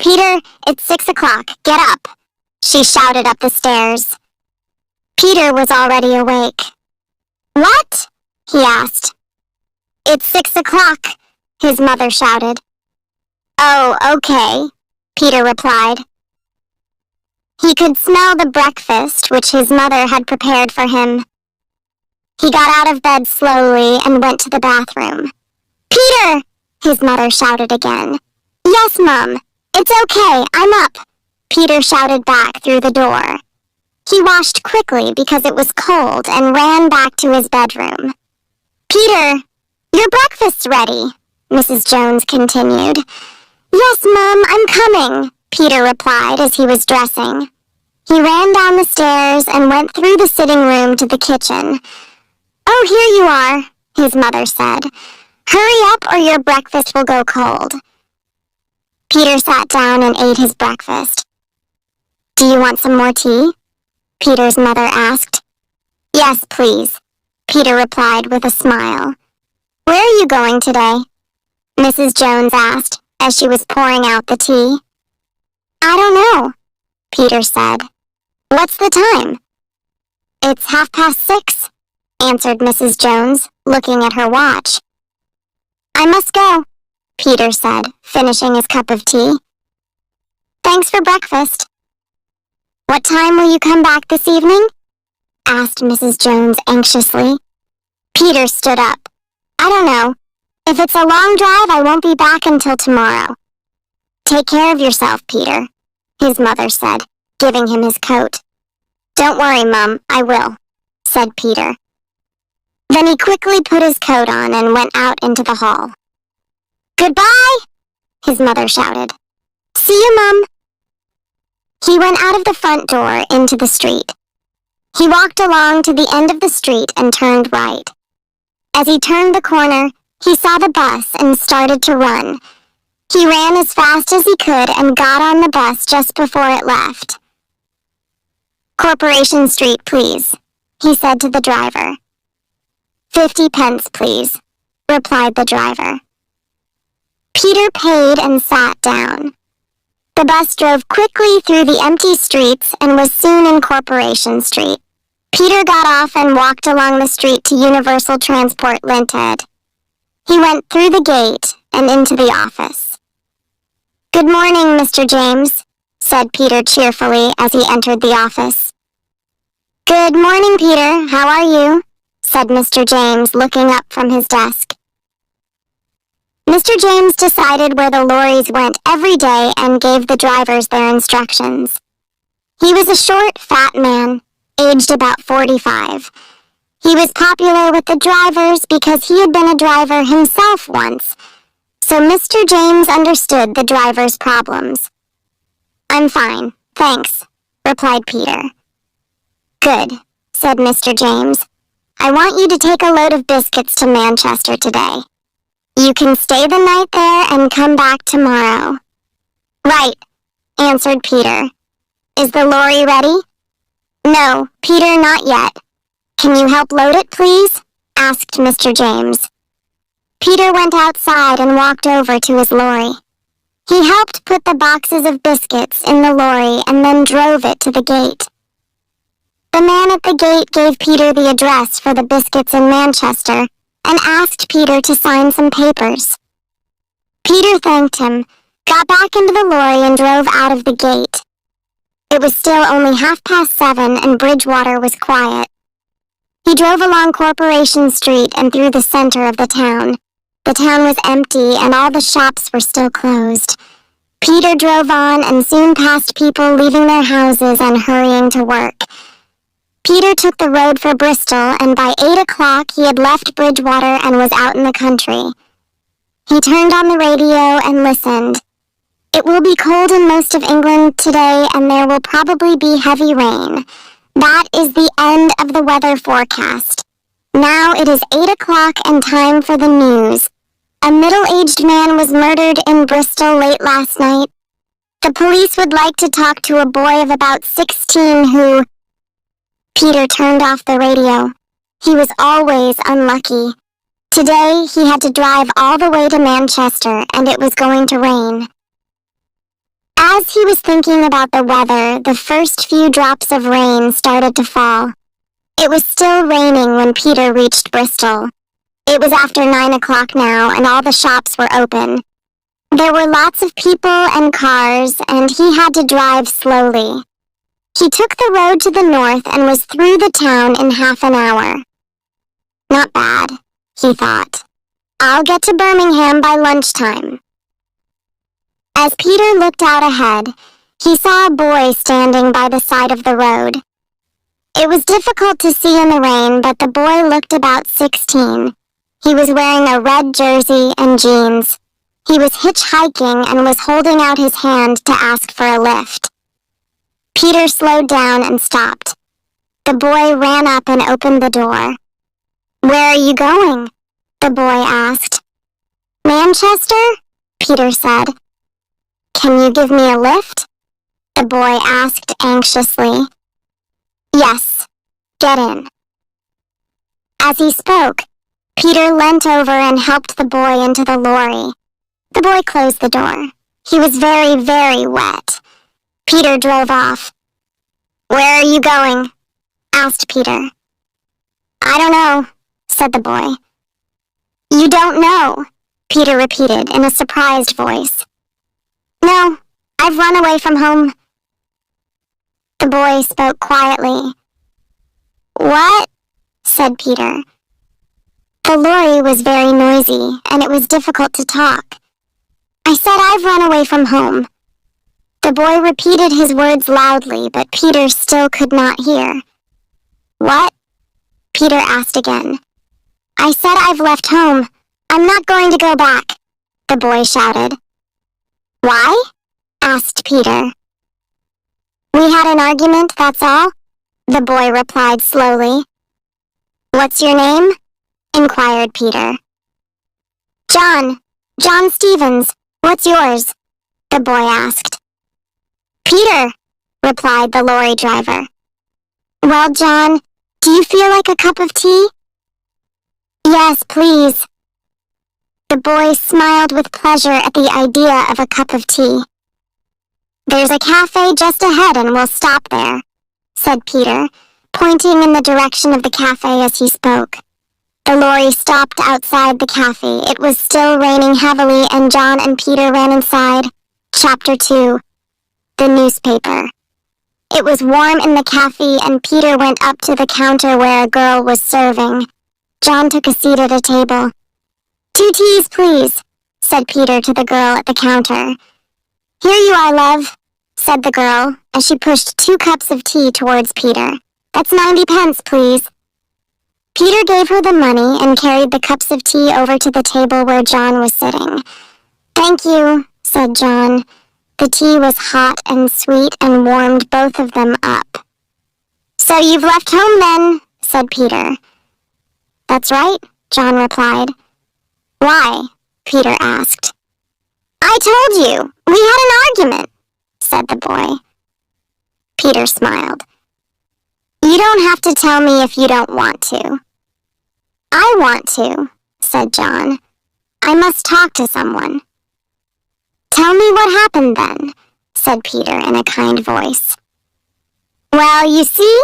Peter, it's 6 o'clock. Get up, she shouted up the stairs. Peter was already awake. What? He asked. It's 6 o'clock, his mother shouted. Oh, okay, Peter replied. He could smell the breakfast which his mother had prepared for him. He got out of bed slowly and went to the bathroom. Peter! His mother shouted again. Yes, Mum. It's okay, I'm up, Peter shouted back through the door. He washed quickly because it was cold and ran back to his bedroom. Peter, your breakfast's ready, Mrs. Jones continued. Yes, Mum, I'm coming, Peter replied as he was dressing. He ran down the stairs and went through the sitting room to the kitchen. Oh, here you are, his mother said. Hurry up or your breakfast will go cold. Peter sat down and ate his breakfast. Do you want some more tea? Peter's mother asked. Yes, please, Peter replied with a smile. Where are you going today? Mrs. Jones asked as she was pouring out the tea. I don't know, Peter said. What's the time? It's 6:30, answered Mrs. Jones, looking at her watch. I must go, Peter said, finishing his cup of tea. Thanks for breakfast. What time will you come back this evening? Asked Mrs. Jones anxiously. Peter stood up. I don't know. If it's a long drive, I won't be back until tomorrow. Take care of yourself, Peter, his mother said, giving him his coat. Don't worry, Mum, I will, said Peter. Then he quickly put his coat on and went out into the hall. Goodbye, his mother shouted. See you, Mum. He went out of the front door into the street. He walked along to the end of the street and turned right. As he turned the corner, he saw the bus and started to run. He ran as fast as he could and got on the bus just before it left. Corporation Street, please, he said to the driver. 50 pence, please, replied the driver. Peter paid and sat down. The bus drove quickly through the empty streets and was soon in Corporation Street. Peter got off and walked along the street to Universal Transport Limited. He went through the gate and into the office. Good morning, Mr. James, said Peter cheerfully as he entered the office. Good morning, Peter. How are you? Said Mr. James, looking up from his desk. Mr. James decided where the lorries went every day and gave the drivers their instructions. He was a short, fat man, aged about 45. He was popular with the drivers because he had been a driver himself once, so Mr. James understood the drivers' problems. I'm fine, thanks, replied Peter. Good, said Mr. James. I want you to take a load of biscuits to Manchester today. You can stay the night there and come back tomorrow. Right, answered Peter. Is the lorry ready? No, Peter, not yet. Can you help load it, please? Asked Mr. James. Peter went outside and walked over to his lorry. He helped put the boxes of biscuits in the lorry and then drove it to the gate. The man at the gate gave Peter the address for the biscuits in Manchester and asked Peter to sign some papers. Peter thanked him, got back into the lorry and drove out of the gate. It was still only 7:30 and Bridgewater was quiet. He drove along Corporation Street and through the center of the town. The town was empty and all the shops were still closed. Peter drove on and soon passed people leaving their houses and hurrying to work. Peter took the road for Bristol, and by 8 o'clock he had left Bridgewater and was out in the country. He turned on the radio and listened. It will be cold in most of England today, and there will probably be heavy rain. That is the end of the weather forecast. Now it is 8 o'clock and time for the news. A middle-aged man was murdered in Bristol late last night. The police would like to talk to a boy of about 16 who... Peter turned off the radio. He was always unlucky. Today, he had to drive all the way to Manchester, and it was going to rain. As he was thinking about the weather, the first few drops of rain started to fall. It was still raining when Peter reached Bristol. It was after 9 o'clock now, and all the shops were open. There were lots of people and cars, and he had to drive slowly. He took the road to the north and was through the town in half an hour. Not bad, he thought. I'll get to Birmingham by lunchtime. As Peter looked out ahead, he saw a boy standing by the side of the road. It was difficult to see in the rain, but the boy looked about 16. He was wearing a red jersey and jeans. He was hitchhiking and was holding out his hand to ask for a lift. Peter slowed down and stopped. The boy ran up and opened the door. "Where are you going?" the boy asked. "Manchester?" Peter said. "Can you give me a lift?" the boy asked anxiously. "Yes, get in." As he spoke, Peter leant over and helped the boy into the lorry. The boy closed the door. He was very, very wet. Peter drove off. "Where are you going?" asked Peter. "I don't know," said the boy. "You don't know?" Peter repeated in a surprised voice. "No, I've run away from home." The boy spoke quietly. "What?" said Peter. The lorry was very noisy, and it was difficult to talk. "I said I've run away from home." The boy repeated his words loudly, but Peter still could not hear. "What?" Peter asked again. "I said I've left home. I'm not going to go back," the boy shouted. "Why?" asked Peter. "We had an argument, that's all," the boy replied slowly. "What's your name?" inquired Peter. John Stevens. What's yours?" the boy asked. "Peter," replied the lorry driver. "Well, John, do you feel like a cup of tea?" "Yes, please." The boy smiled with pleasure at the idea of a cup of tea. "There's a cafe just ahead and we'll stop there," said Peter, pointing in the direction of the cafe as he spoke. The lorry stopped outside the cafe. It was still raining heavily, and John and Peter ran inside. Chapter 2. The newspaper. It was warm in the cafe, and Peter went up to the counter where a girl was serving. John took a seat at a table. "2 teas, please," said Peter to the girl at the counter. "Here you are, love," said the girl, as she pushed 2 cups of tea towards Peter. "That's 90 pence, please." Peter gave her the money and carried the cups of tea over to the table where John was sitting. "Thank you," said John. The tea was hot and sweet and warmed both of them up. "So you've left home then," said Peter. "That's right," John replied. "Why?" Peter asked. "I told you, we had an argument," said the boy. Peter smiled. "You don't have to tell me if you don't want to." "I want to," said John. "I must talk to someone." "Tell me what happened then," said Peter in a kind voice. "Well, you see,"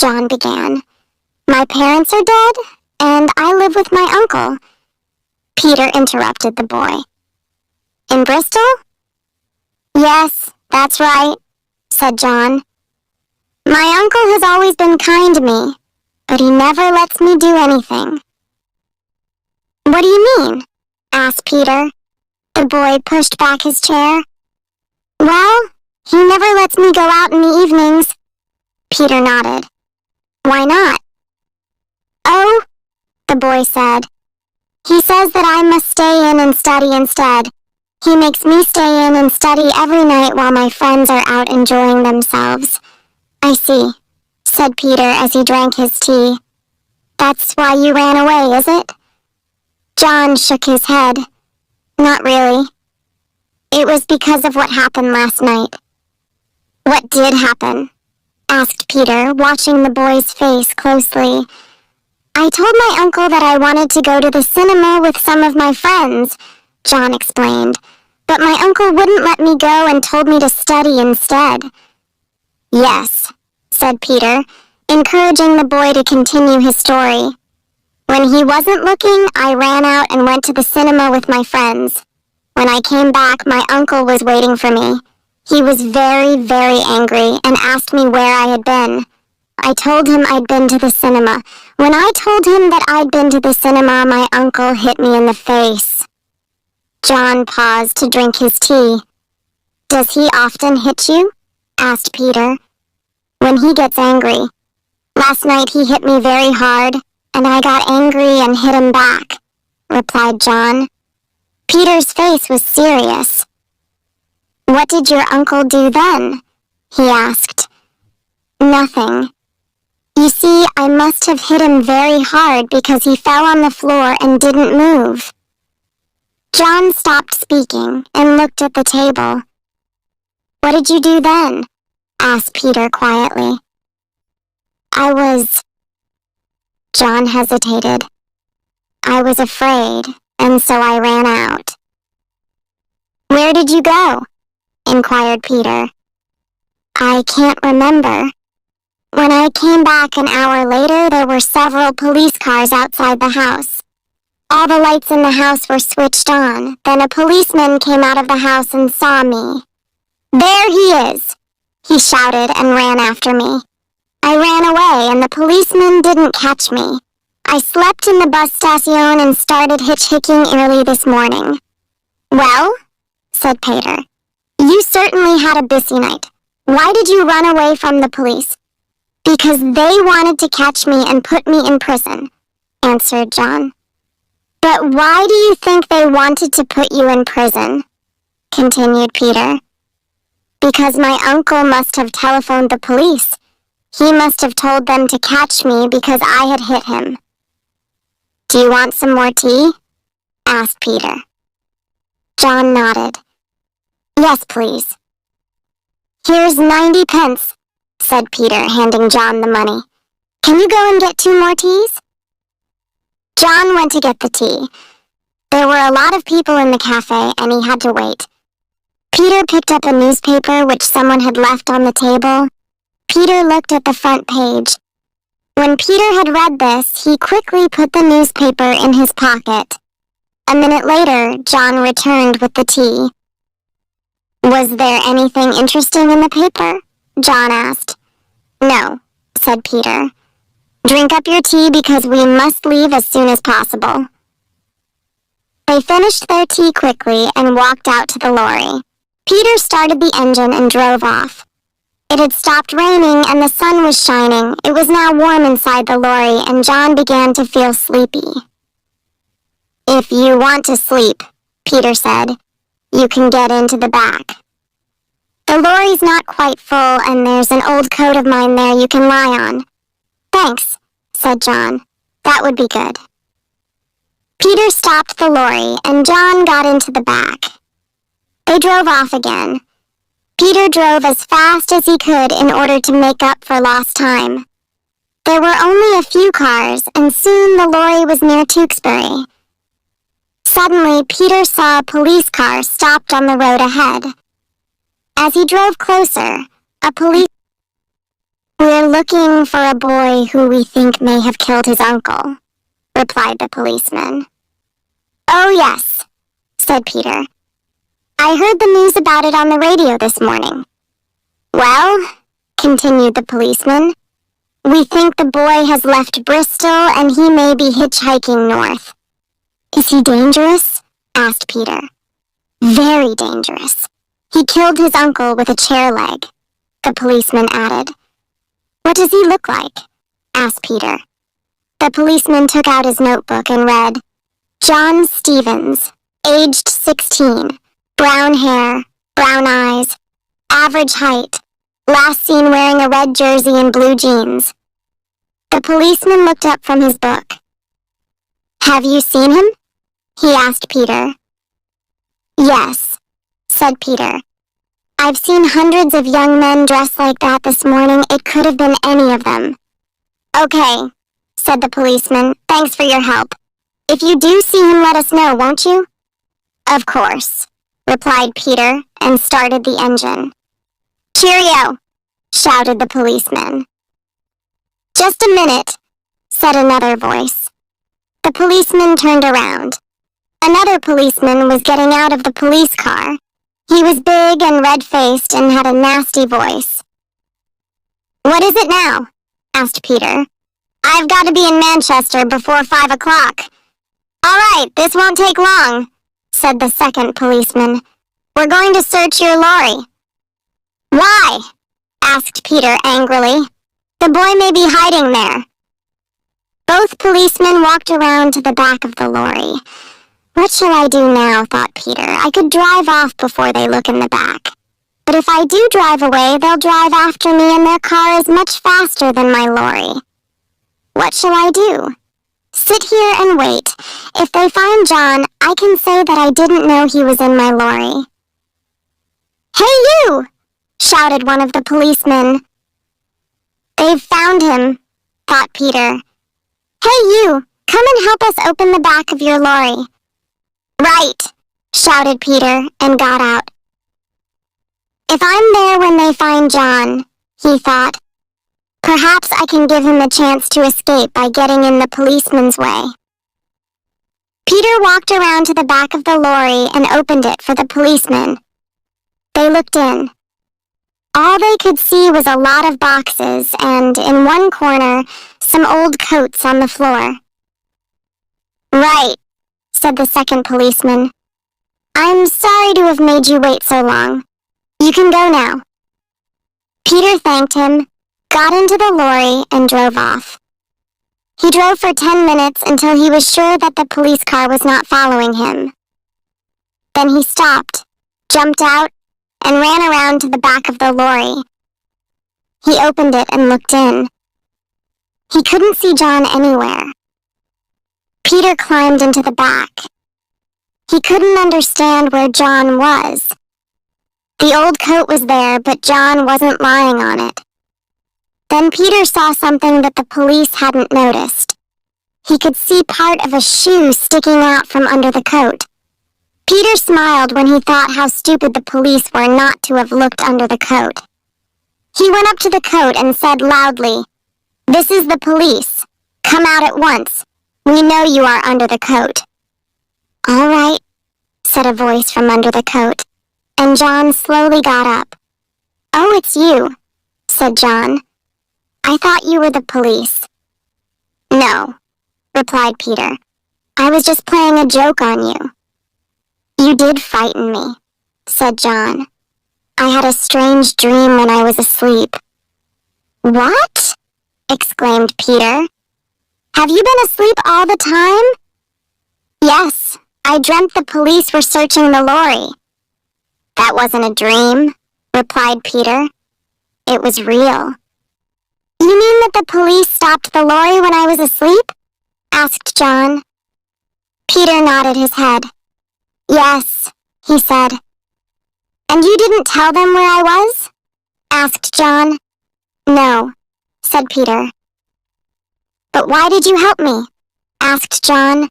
John began, "my parents are dead, and I live with my uncle." Peter interrupted the boy. "In Bristol?" "Yes, that's right," said John. "My uncle has always been kind to me, but he never lets me do anything." "What do you mean?" asked Peter. The boy pushed back his chair. "Well, he never lets me go out in the evenings." Peter nodded. "Why not?" "Oh," the boy said. "He says that I must stay in and study instead. He makes me stay in and study every night while my friends are out enjoying themselves." "I see," said Peter as he drank his tea. "That's why you ran away, is it?" John shook his head. "Not really. It was because of what happened last night." "What did happen?" asked Peter, watching the boy's face closely. "I told my uncle that I wanted to go to the cinema with some of my friends," John explained. But my uncle wouldn't let me go and told me to study instead. Yes, said Peter, encouraging the boy to continue his story. When he wasn't looking, I ran out and went to the cinema with my friends. When I came back, my uncle was waiting for me. He was very, very angry and asked me where I had been. I told him I'd been to the cinema. When I told him that I'd been to the cinema, my uncle hit me in the face. John paused to drink his tea. Does he often hit you? Asked Peter. When he gets angry. Last night he hit me very hard, and I got angry and hit him back, replied John. Peter's face was serious. What did your uncle do then? He asked. Nothing. You see, I must have hit him very hard because he fell on the floor and didn't move. John stopped speaking and looked at the table. What did you do then? Asked Peter quietly. John hesitated. I was afraid, and so I ran out. Where did you go? Inquired Peter. I can't remember. When I came back an hour later, there were several police cars outside the house. All the lights in the house were switched on. Then a policeman came out of the house and saw me. There he is, he shouted and ran after me. I ran away and the policeman didn't catch me. I slept in the bus station and started hitchhiking early this morning. Well, said Peter, you certainly had a busy night. Why did you run away from the police? Because they wanted to catch me and put me in prison, answered John. But why do you think they wanted to put you in prison? Continued Peter. Because my uncle must have telephoned the police. He must have told them to catch me because I had hit him. Do you want some more tea? Asked Peter. John nodded. Yes, please. Here's 90 pence, said Peter, handing John the money. Can you go and get 2 more teas? John went to get the tea. There were a lot of people in the cafe, and he had to wait. Peter picked up a newspaper which someone had left on the table. Peter looked at the front page. When Peter had read this, he quickly put the newspaper in his pocket. A minute later, John returned with the tea. Was there anything interesting in the paper? John asked. No, said Peter. Drink up your tea because we must leave as soon as possible. They finished their tea quickly and walked out to the lorry. Peter started the engine and drove off. It had stopped raining and the sun was shining. It was now warm inside the lorry and John began to feel sleepy. If you want to sleep, Peter said, you can get into the back. The lorry's not quite full and there's an old coat of mine there you can lie on. Thanks, said John. That would be good. Peter stopped the lorry and John got into the back. They drove off again. Peter drove as fast as he could in order to make up for lost time. There were only a few cars, and soon the lorry was near Tewkesbury. Suddenly, Peter saw a police car stopped on the road ahead. As he drove closer, We're looking for a boy who we think may have killed his uncle, replied the policeman. Oh, yes, said Peter. I heard the news about it on the radio this morning. Well, continued the policeman, we think the boy has left Bristol and he may be hitchhiking north. Is he dangerous? Asked Peter. Very dangerous. He killed his uncle with a chair leg, the policeman added. What does he look like? Asked Peter. The policeman took out his notebook and read, John Stevens, aged 16. Brown hair, brown eyes, average height, last seen wearing a red jersey and blue jeans. The policeman looked up from his book. Have you seen him? He asked Peter. Yes, said Peter. I've seen hundreds of young men dressed like that this morning. It could have been any of them. Okay, said the policeman. Thanks for your help. If you do see him, let us know, won't you? Of course, replied Peter and started the engine. Cheerio, shouted the policeman. Just a minute, said another voice. The policeman turned around. Another policeman was getting out of the police car. He was big and red-faced and had a nasty voice. What is it now? Asked Peter. I've got to be in Manchester before 5 o'clock. All right, this won't take long, said the second policeman. We're going to search your lorry. Why? Asked Peter angrily. The boy may be hiding there. Both policemen walked around to the back of the lorry. What shall I do now, thought Peter. I could drive off before they look in the back. But if I do drive away, they'll drive after me and their car is much faster than my lorry. What shall I do? Sit here and wait. If they find John, I can say that I didn't know he was in my lorry. Hey, you! Shouted one of the policemen. They've found him, thought Peter. Hey, you! Come and help us open the back of your lorry. Right, shouted Peter and got out. If I'm there when they find John, he thought, perhaps I can give him a chance to escape by getting in the policeman's way. Peter walked around to the back of the lorry and opened it for the policeman. They looked in. All they could see was a lot of boxes and, in one corner, some old coats on the floor. Right, said the second policeman. I'm sorry to have made you wait so long. You can go now. Peter thanked him, got into the lorry, and drove off. He drove for 10 minutes until he was sure that the police car was not following him. Then he stopped, jumped out, and ran around to the back of the lorry. He opened it and looked in. He couldn't see John anywhere. Peter climbed into the back. He couldn't understand where John was. The old coat was there, but John wasn't lying on it. Then Peter saw something that the police hadn't noticed. He could see part of a shoe sticking out from under the coat. Peter smiled when he thought how stupid the police were not to have looked under the coat. He went up to the coat and said loudly, "This is the police. Come out at once. We know you are under the coat." "All right," said a voice from under the coat, and John slowly got up. "Oh, it's you," said John. "I thought you were the police." "No," replied Peter. "I was just playing a joke on you." "You did frighten me," said John. "I had a strange dream when I was asleep." "What?" exclaimed Peter. "Have you been asleep all the time?" "Yes, I dreamt the police were searching the lorry." "That wasn't a dream," replied Peter. "It was real." "You mean that the police stopped the lorry when I was asleep?" asked John. Peter nodded his head. "Yes," he said. "And you didn't tell them where I was?" asked John. "No," said Peter. "But why did you help me?" asked John.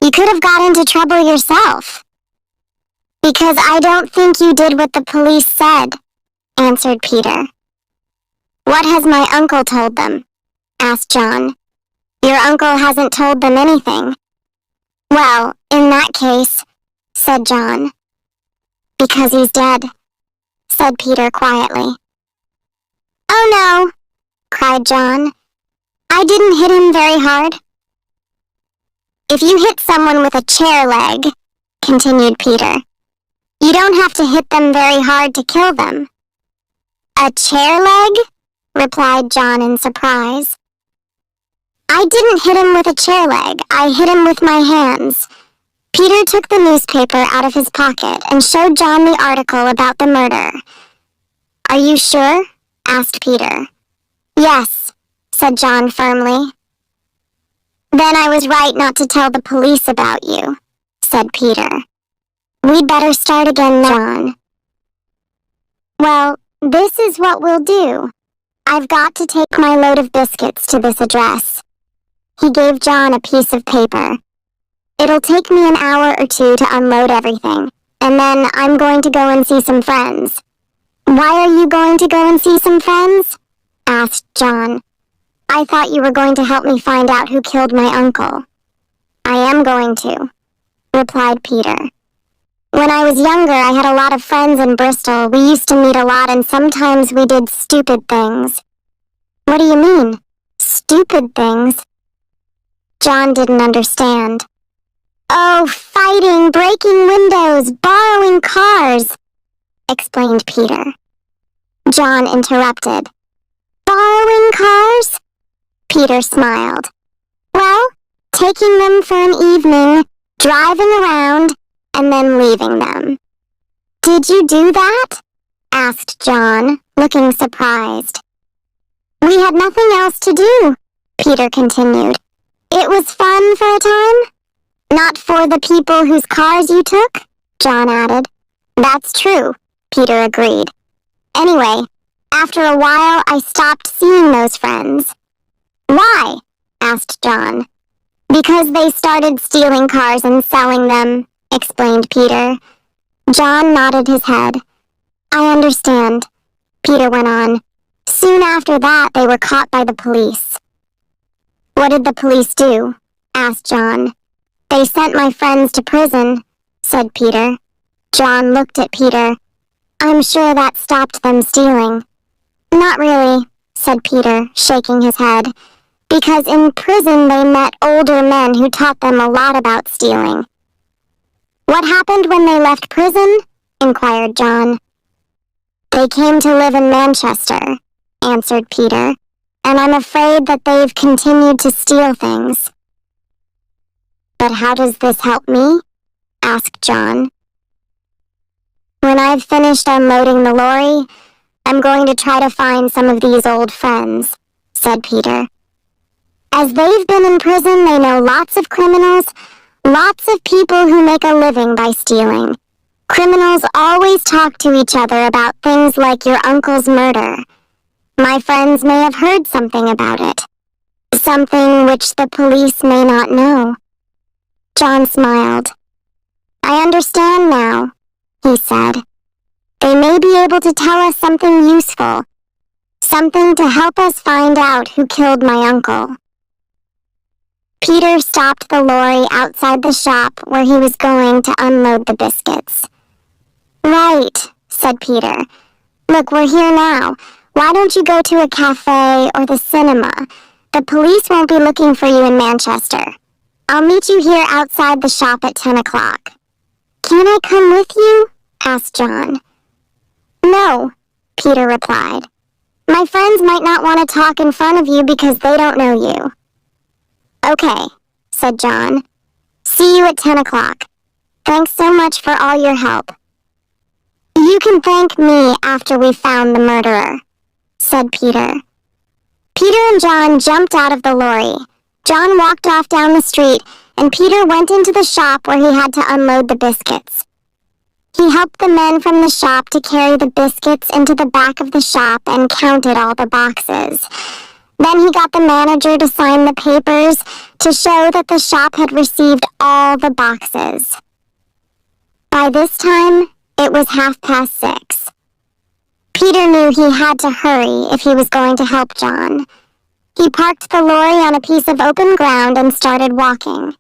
"You could have got into trouble yourself." "Because I don't think you did what the police said," answered Peter. "What has my uncle told them?" asked John. "Your uncle hasn't told them anything." "Well, in that case," said John. "Because he's dead," said Peter quietly. "Oh no," cried John. "I didn't hit him very hard." "If you hit someone with a chair leg," continued Peter, "you don't have to hit them very hard to kill them." "A chair leg?" replied John in surprise. "I didn't hit him with a chair leg. I hit him with my hands." Peter took the newspaper out of his pocket and showed John the article about the murder. "Are you sure?" asked Peter. "Yes," said John firmly. "Then I was right not to tell the police about you," said Peter. "We'd better start again now, John." "Well, this is what we'll do. I've got to take my load of biscuits to this address." He gave John a piece of paper. "It'll take me an hour or two to unload everything. and then I'm going to go and see some friends." "Why are you going to go and see some friends?" asked John. "I thought you were going to help me find out who killed my uncle." "I am going to," replied Peter. "When I was younger, I had a lot of friends in Bristol. We used to meet a lot, and sometimes we did stupid things." "What do you mean, stupid things?" John didn't understand. "Oh, fighting, breaking windows, borrowing cars," explained Peter. John interrupted. "Borrowing cars?" Peter smiled. "Well, taking them for an evening, driving around, and then leaving them." "Did you do that?" asked John, looking surprised. "We had nothing else to do," Peter continued. "It was fun for a time." "Not for the people whose cars you took," John added. "That's true," Peter agreed. "Anyway, after a while I stopped seeing those friends." "Why?" asked John. "Because they started stealing cars and selling them," explained Peter. John nodded his head. "I understand," Peter went on. "Soon after that, they were caught by the police." "What did the police do?" asked John. "They sent my friends to prison," said Peter. John looked at Peter. "I'm sure that stopped them stealing." "Not really," said Peter, shaking his head, "because in prison they met older men who taught them a lot about stealing." "What happened when they left prison?" inquired John. "They came to live in Manchester," answered Peter, "and I'm afraid that they've continued to steal things." "But how does this help me?" asked John. "When I've finished unloading the lorry, I'm going to try to find some of these old friends," said Peter. "As they've been in prison, they know lots of criminals, lots of people who make a living by stealing. Criminals always talk to each other about things like your uncle's murder. My friends may have heard something about it, something which the police may not know." John smiled. "I understand now," he said. "They may be able to tell us something useful, something to help us find out who killed my uncle." Peter stopped the lorry outside the shop where he was going to unload the biscuits. "Right," said Peter. "Look, we're here now. Why don't you go to a cafe or the cinema? The police won't be looking for you in Manchester. I'll meet you here outside the shop at 10 o'clock. "Can I come with you?" asked John. "No," Peter replied. "My friends might not want to talk in front of you because they don't know you." "Okay," said John. "See you at 10 o'clock. Thanks so much for all your help." "You can thank me after we found the murderer," said Peter. Peter and John jumped out of the lorry. John walked off down the street, and Peter went into the shop where he had to unload the biscuits. He helped the men from the shop to carry the biscuits into the back of the shop and counted all the boxes. Then he got the manager to sign the papers to show that the shop had received all the boxes. By this time, it was 6:30. Peter knew he had to hurry if he was going to help John. He parked the lorry on a piece of open ground and started walking.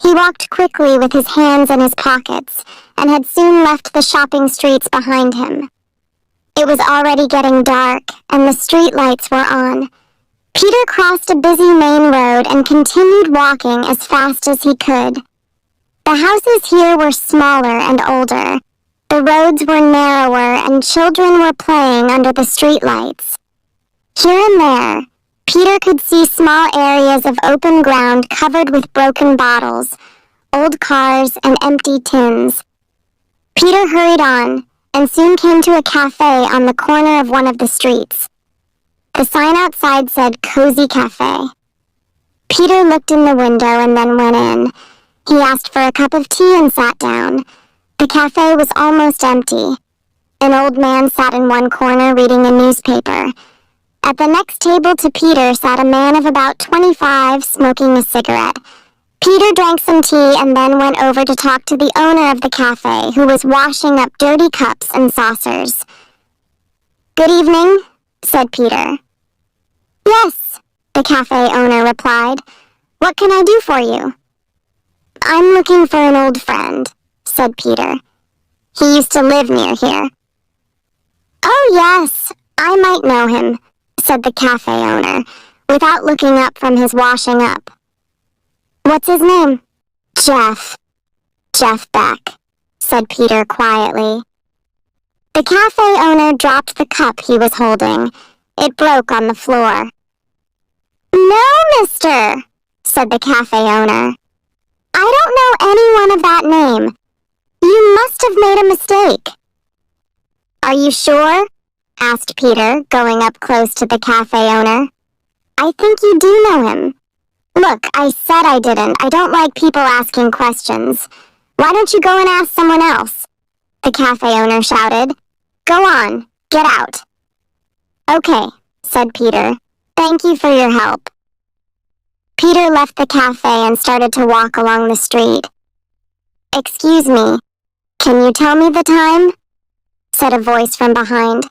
He walked quickly with his hands in his pockets and had soon left the shopping streets behind him. It was already getting dark and the street lights were on. Peter crossed a busy main road and continued walking as fast as he could. The houses here were smaller and older. The roads were narrower and children were playing under the streetlights. Here and there, Peter could see small areas of open ground covered with broken bottles, old cars, and empty tins. Peter hurried on and soon came to a cafe on the corner of one of the streets. The sign outside said Cozy Cafe. Peter looked in the window and then went in. He asked for a cup of tea and sat down. The cafe was almost empty. An old man sat in one corner reading a newspaper. At the next table to Peter sat a man of about 25 smoking a cigarette. Peter drank some tea and then went over to talk to the owner of the cafe, who was washing up dirty cups and saucers. "Good evening," said Peter. "Yes," the cafe owner replied. "What can I do for you?" "I'm looking for an old friend," said Peter. "He used to live near here." "Oh, yes, I might know him," said the cafe owner, without looking up from his washing up. "What's his name?" "Jeff. Jeff Beck," said Peter quietly. The cafe owner dropped the cup he was holding. It broke on the floor. "No, mister," said the cafe owner. "I don't know anyone of that name. You must have made a mistake." "Are you sure?" asked Peter, going up close to the cafe owner. "I think you do know him." "Look, I said I didn't. I don't like people asking questions. Why don't you go and ask someone else?" the cafe owner shouted. "Go on, get out." "Okay," said Peter. "Thank you for your help." Peter left the cafe and started to walk along the street. "Excuse me, can you tell me the time?" said a voice from behind.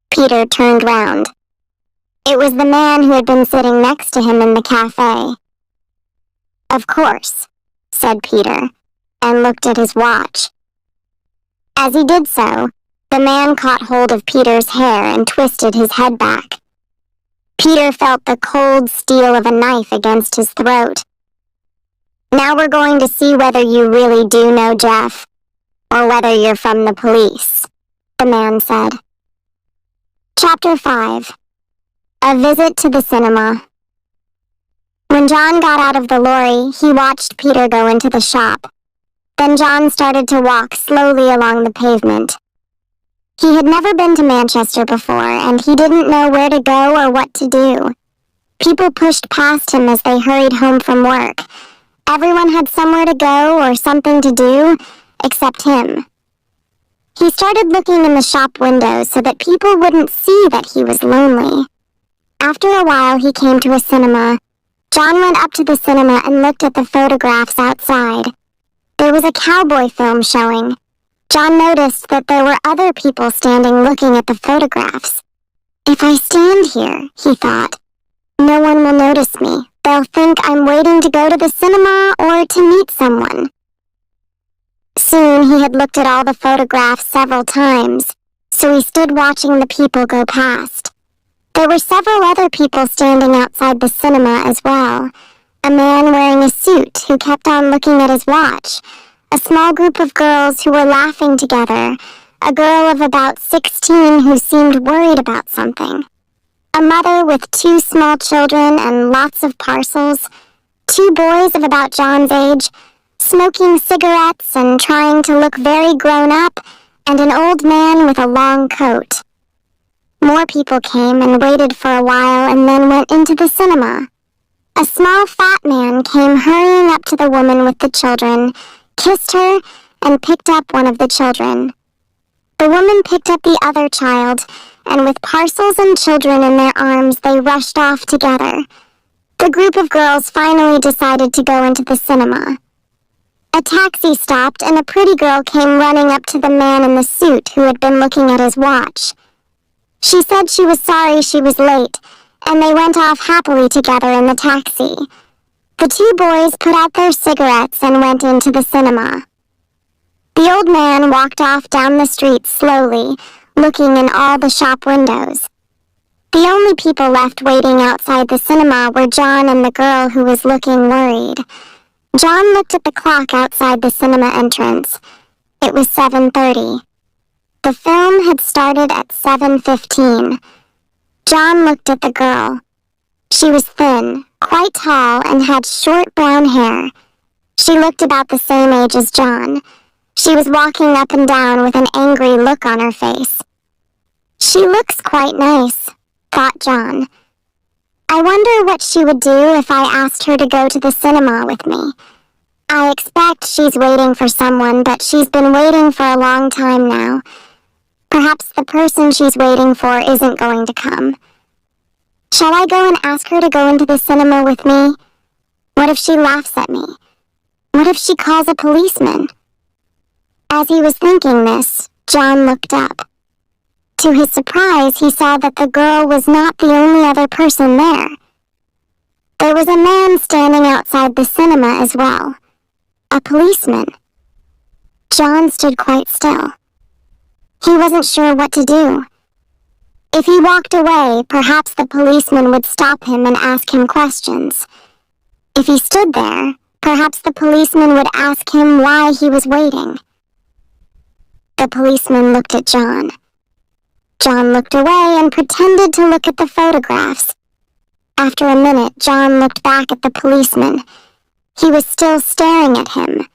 Peter turned round. It was the man who had been sitting next to him in the cafe. "Of course," said Peter, and looked at his watch. As he did so, the man caught hold of Peter's hair and twisted his head back. Peter felt the cold steel of a knife against his throat. "Now we're going to see whether you really do know Jeff, or whether you're from the police," the man said. Chapter 5. A Visit to the Cinema. When John got out of the lorry, he watched Peter go into the shop. Then John started to walk slowly along the pavement. He had never been to Manchester before, and he didn't know where to go or what to do. People pushed past him as they hurried home from work. Everyone had somewhere to go or something to do, except him. He started looking in the shop windows so that people wouldn't see that he was lonely. After a while, he came to a cinema. John went up to the cinema and looked at the photographs outside. There was a cowboy film showing. John noticed that there were other people standing looking at the photographs. "If I stand here," he thought, "no one will notice me. They'll think I'm waiting to go to the cinema or to meet someone." Soon he had looked at all the photographs several times, so he stood watching the people go past. There were several other people standing outside the cinema as well. A man wearing a suit who kept on looking at his watch. A small group of girls who were laughing together. A girl of about 16 who seemed worried about something. A mother with 2 small children and lots of parcels. 2 boys of about John's age, smoking cigarettes and trying to look very grown up, and an old man with a long coat. More people came and waited for a while and then went into the cinema. A small fat man came hurrying up to the woman with the children, kissed her, and picked up one of the children. The woman picked up the other child, and with parcels and children in their arms, they rushed off together. The group of girls finally decided to go into the cinema. A taxi stopped, and a pretty girl came running up to the man in the suit who had been looking at his watch. She said she was sorry she was late, and they went off happily together in the taxi. The 2 boys put out their cigarettes and went into the cinema. The old man walked off down the street slowly, looking in all the shop windows. The only people left waiting outside the cinema were John and the girl who was looking worried. John looked at the clock outside the cinema entrance. It was 7:30. The film had started at 7:15. John looked at the girl. She was thin, quite tall, and had short brown hair. She looked about the same age as John. She was walking up and down with an angry look on her face. "She looks quite nice," thought John. "I wonder what she would do if I asked her to go to the cinema with me. I expect she's waiting for someone, but she's been waiting for a long time now. Perhaps the person she's waiting for isn't going to come. Shall I go and ask her to go into the cinema with me? What if she laughs at me? What if she calls a policeman? As he was thinking this, John looked up. To his surprise, he saw that the girl was not the only other person there. There was a man standing outside the cinema as well. A policeman. John stood quite still. He wasn't sure what to do. If he walked away, perhaps the policeman would stop him and ask him questions. If he stood there, perhaps the policeman would ask him why he was waiting. The policeman looked at John. John looked away and pretended to look at the photographs. After a minute, John looked back at the policeman. He was still staring at him.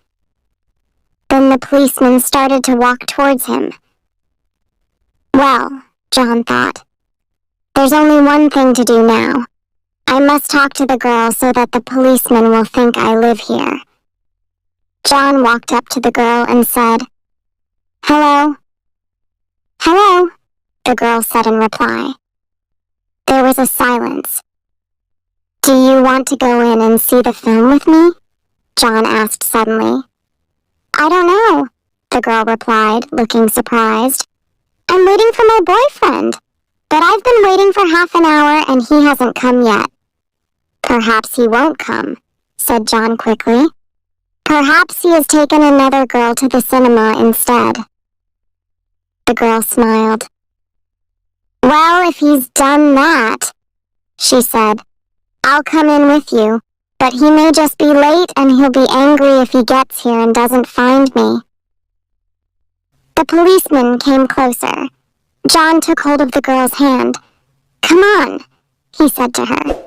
Then the policeman started to walk towards him. Well, John thought, there's only one thing to do now. I must talk to the girl so that the policeman will think I live here. John walked up to the girl and said, "Hello?" "Hello," the girl said in reply. There was a silence. "Do you want to go in and see the film with me?" John asked suddenly. "I don't know," the girl replied, looking surprised. "I'm waiting for my boyfriend, but I've been waiting for half an hour and he hasn't come yet." "Perhaps he won't come," said John quickly. "Perhaps he has taken another girl to the cinema instead." The girl smiled. "Well, if he's done that," she said, "I'll come in with you, but he may just be late and he'll be angry if he gets here and doesn't find me." The policeman came closer. John took hold of the girl's hand. "Come on," he said to her.